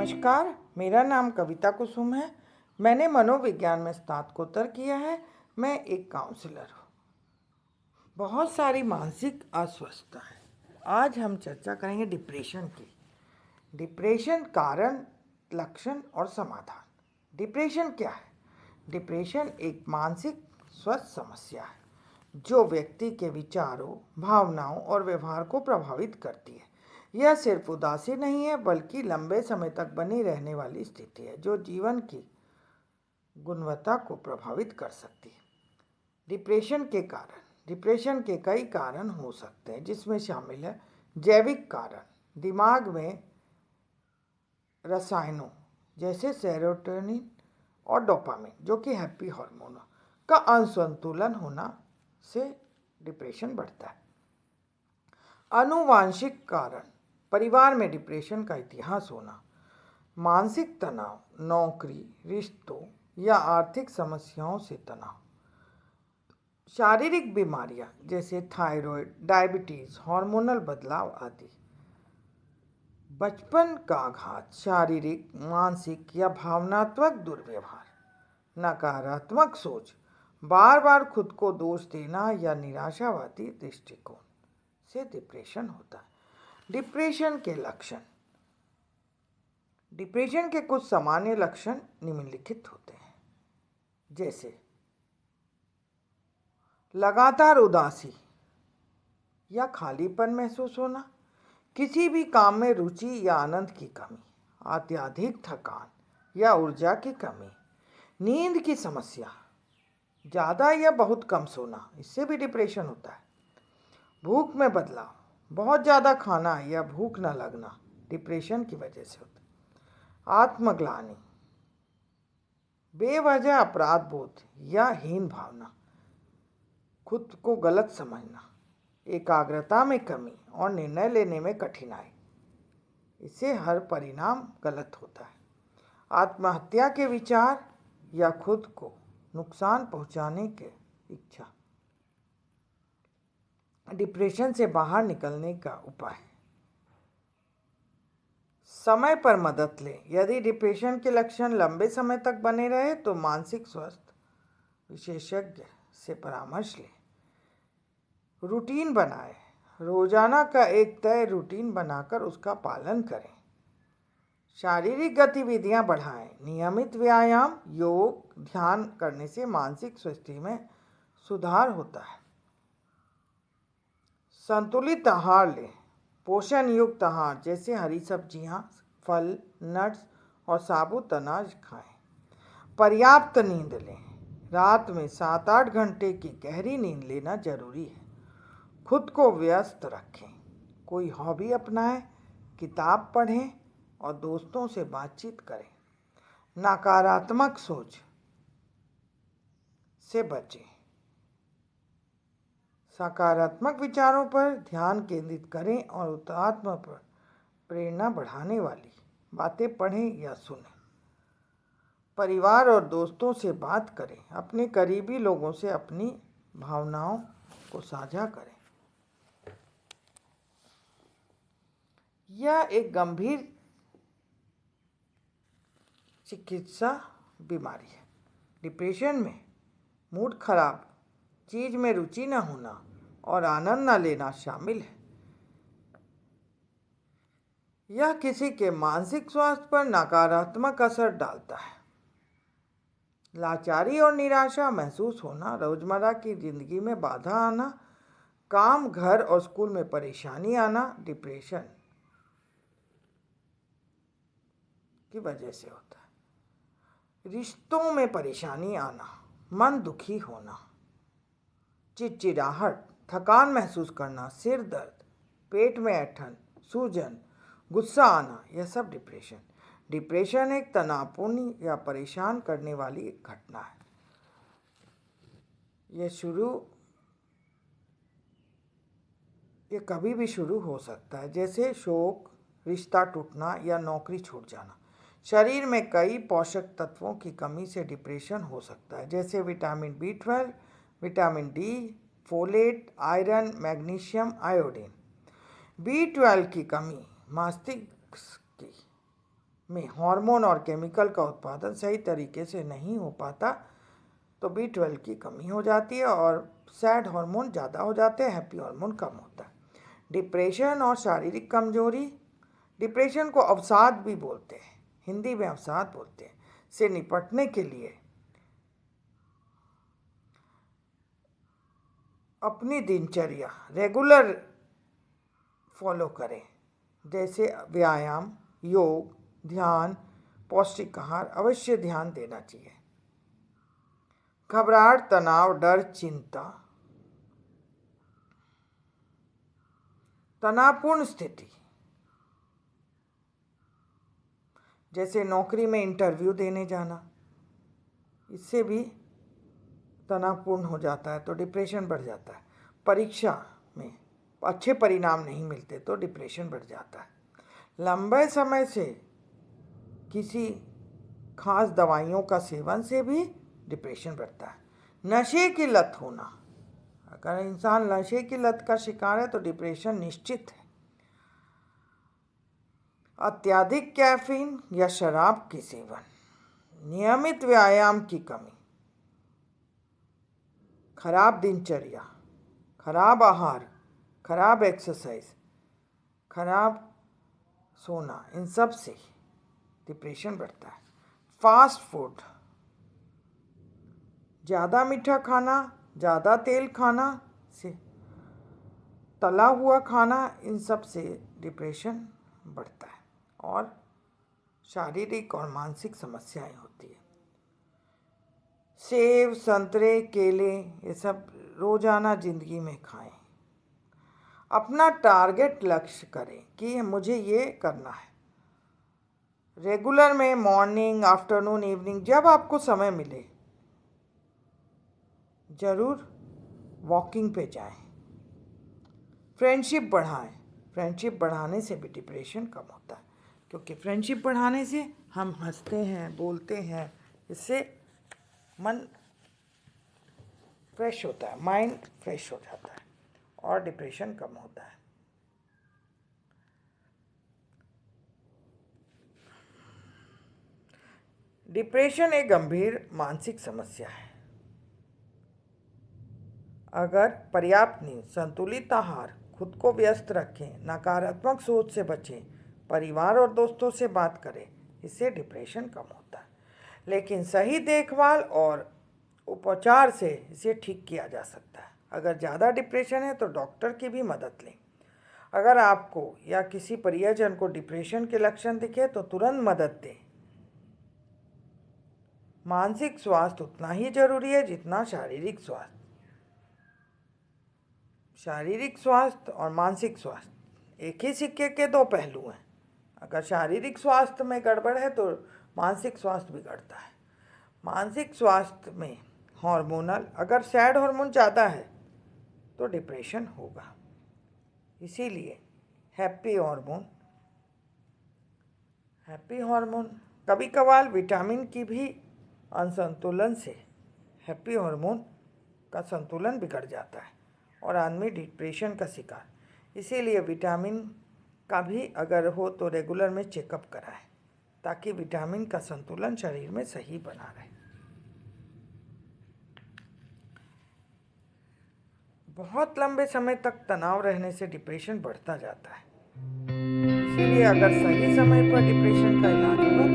नमस्कार, मेरा नाम कविता कुसुम है। मैंने मनोविज्ञान में स्नातकोत्तर किया है। मैं एक काउंसलर हूँ। बहुत सारी मानसिक अस्वस्थता है। आज हम चर्चा करेंगे डिप्रेशन की। डिप्रेशन कारण, लक्षण और समाधान। डिप्रेशन क्या है? डिप्रेशन एक मानसिक स्वास्थ्य समस्या है जो व्यक्ति के विचारों, भावनाओं और व्यवहार को प्रभावित करती है। यह सिर्फ उदासी नहीं है, बल्कि लंबे समय तक बनी रहने वाली स्थिति है जो जीवन की गुणवत्ता को प्रभावित कर सकती है। डिप्रेशन के कारण। डिप्रेशन के कई कारण हो सकते हैं, जिसमें शामिल है जैविक कारण, दिमाग में रसायनों जैसे सेरोटोनिन और डोपामिन, जो कि हैप्पी हार्मोन का असंतुलन होना से डिप्रेशन बढ़ता है। आनुवांशिक कारण, परिवार में डिप्रेशन का इतिहास होना, मानसिक तनाव, नौकरी, रिश्तों या आर्थिक समस्याओं से तनाव, शारीरिक बीमारियां जैसे थायराइड, डायबिटीज, हार्मोनल बदलाव आदि, बचपन का आघात, शारीरिक, मानसिक या भावनात्मक दुर्व्यवहार, नकारात्मक सोच, बार बार खुद को दोष देना या निराशावादी दृष्टिकोण से डिप्रेशन होता है। डिप्रेशन के लक्षण। डिप्रेशन के कुछ सामान्य लक्षण निम्नलिखित होते हैं, जैसे लगातार उदासी या खालीपन महसूस होना, किसी भी काम में रुचि या आनंद की कमी, अत्यधिक थकान या ऊर्जा की कमी, नींद की समस्या, ज़्यादा या बहुत कम सोना, इससे भी डिप्रेशन होता है। भूख में बदलाव, बहुत ज़्यादा खाना या भूख न लगना डिप्रेशन की वजह से होता है। आत्मग्लानि, बेवजह अपराध बोध या हीन भावना, खुद को गलत समझना, एकाग्रता में कमी और निर्णय लेने में कठिनाई, इससे हर परिणाम गलत होता है। आत्महत्या के विचार या खुद को नुकसान पहुंचाने की इच्छा। डिप्रेशन से बाहर निकलने का उपाय। समय पर मदद लें। यदि डिप्रेशन के लक्षण लंबे समय तक बने रहे तो मानसिक स्वास्थ्य विशेषज्ञ से परामर्श लें। रूटीन बनाएं। रोजाना का एक तय रूटीन बनाकर उसका पालन करें। शारीरिक गतिविधियां बढ़ाएं। नियमित व्यायाम, योग, ध्यान करने से मानसिक स्वास्थ्य में सुधार होता है। संतुलित आहार लें। पोषण युक्त आहार जैसे हरी सब्जियां, फल, नट्स और साबुत अनाज खाएं। पर्याप्त नींद लें। रात में 7-8 घंटे की गहरी नींद लेना जरूरी है। खुद को व्यस्त रखें। कोई हॉबी अपनाएं, किताब पढ़ें और दोस्तों से बातचीत करें। नकारात्मक सोच से बचें। सकारात्मक विचारों पर ध्यान केंद्रित करें और आत्मा पर प्रेरणा बढ़ाने वाली बातें पढ़ें या सुनें। परिवार और दोस्तों से बात करें। अपने करीबी लोगों से अपनी भावनाओं को साझा करें। यह एक गंभीर चिकित्सा बीमारी है। डिप्रेशन में मूड खराब, चीज में रुचि न होना और आनंद न लेना शामिल है। यह किसी के मानसिक स्वास्थ्य पर नकारात्मक असर डालता है। लाचारी और निराशा महसूस होना, रोजमर्रा की जिंदगी में बाधा आना, काम, घर और स्कूल में परेशानी आना डिप्रेशन की वजह से होता है। रिश्तों में परेशानी आना, मन दुखी होना, चिड़चिड़ाहट, थकान महसूस करना, सिर दर्द, पेट में ऐंठन, सूजन, गुस्सा आना, यह सब डिप्रेशन। डिप्रेशन एक तनावपूर्ण या परेशान करने वाली एक घटना है। यह कभी भी शुरू हो सकता है, जैसे शोक, रिश्ता टूटना या नौकरी छूट जाना। शरीर में कई पोषक तत्वों की कमी से डिप्रेशन हो सकता है, जैसे vitamin B12, vitamin D, folate, iron, magnesium, iodine. B12 की कमी मस्तिष्क में हार्मोन और केमिकल का उत्पादन सही तरीके से नहीं हो पाता तो B12 की कमी हो जाती है और सैड हार्मोन ज़्यादा हो जाते हैं, हैप्पी हार्मोन कम होता है। डिप्रेशन और शारीरिक कमजोरी, डिप्रेशन को अवसाद भी बोलते हैं, हिंदी में अवसाद बोलते हैं, से निपटने के लिए अपनी दिनचर्या रेगुलर फॉलो करें, जैसे व्यायाम, योग, ध्यान, पौष्टिक आहार अवश्य ध्यान देना चाहिए। घबराहट, तनाव, डर, चिंता, तनावपूर्ण स्थिति जैसे नौकरी में इंटरव्यू देने जाना, इससे भी तनावपूर्ण हो जाता है तो डिप्रेशन बढ़ जाता है। परीक्षा में अच्छे परिणाम नहीं मिलते तो डिप्रेशन बढ़ जाता है। लंबे समय से किसी खास दवाइयों का सेवन से भी डिप्रेशन बढ़ता है। नशे की लत होना, अगर इंसान नशे की लत का शिकार है तो डिप्रेशन निश्चित है। अत्यधिक कैफीन या शराब के सेवन, नियमित व्यायाम की कमी, खराब दिनचर्या, खराब आहार, खराब एक्सरसाइज, खराब सोना, इन सब से डिप्रेशन बढ़ता है। फास्ट फूड, ज़्यादा मीठा खाना, ज़्यादा तेल खाना से, तला हुआ खाना, इन सब से डिप्रेशन बढ़ता है और शारीरिक और मानसिक समस्याएं होती है। सेब, संतरे, केले ये सब रोज़ाना ज़िंदगी में खाएं। अपना टारगेट लक्ष्य करें कि मुझे ये करना है। रेगुलर में मॉर्निंग, आफ्टरनून, इवनिंग जब आपको समय मिले ज़रूर वॉकिंग पे जाएं। फ्रेंडशिप बढ़ाएं, फ्रेंडशिप बढ़ाने से भी डिप्रेशन कम होता है, क्योंकि फ्रेंडशिप बढ़ाने से हम हंसते हैं, बोलते हैं, इससे मन फ्रेश होता है, माइंड फ्रेश हो जाता है और डिप्रेशन कम होता है। डिप्रेशन एक गंभीर मानसिक समस्या है। अगर पर्याप्त नींद, संतुलित आहार, खुद को व्यस्त रखें, नकारात्मक सोच से बचें, परिवार और दोस्तों से बात करें, इससे डिप्रेशन कम होता है। लेकिन सही देखभाल और उपचार से इसे ठीक किया जा सकता है। अगर ज़्यादा डिप्रेशन है तो डॉक्टर की भी मदद लें। अगर आपको या किसी परिजन को डिप्रेशन के लक्षण दिखे तो तुरंत मदद दें। मानसिक स्वास्थ्य उतना ही जरूरी है जितना शारीरिक स्वास्थ्य। शारीरिक स्वास्थ्य और मानसिक स्वास्थ्य एक ही सिक्के के दो पहलू हैं। अगर शारीरिक स्वास्थ्य में गड़बड़ है तो मानसिक स्वास्थ्य बिगड़ता है। मानसिक स्वास्थ्य में हार्मोनल, अगर सैड हार्मोन ज़्यादा है तो डिप्रेशन होगा। इसीलिए हैप्पी हार्मोन कभी कभार विटामिन की भी असंतुलन से हैप्पी हार्मोन का संतुलन बिगड़ जाता है और आदमी डिप्रेशन का शिकार। इसीलिए विटामिन का भी अगर हो तो रेगुलर में चेकअप कराएं ताकि विटामिन का संतुलन शरीर में सही बना रहे। बहुत लंबे समय तक तनाव रहने से डिप्रेशन बढ़ता जाता है। इसीलिए अगर सही समय पर डिप्रेशन का इलाज होगा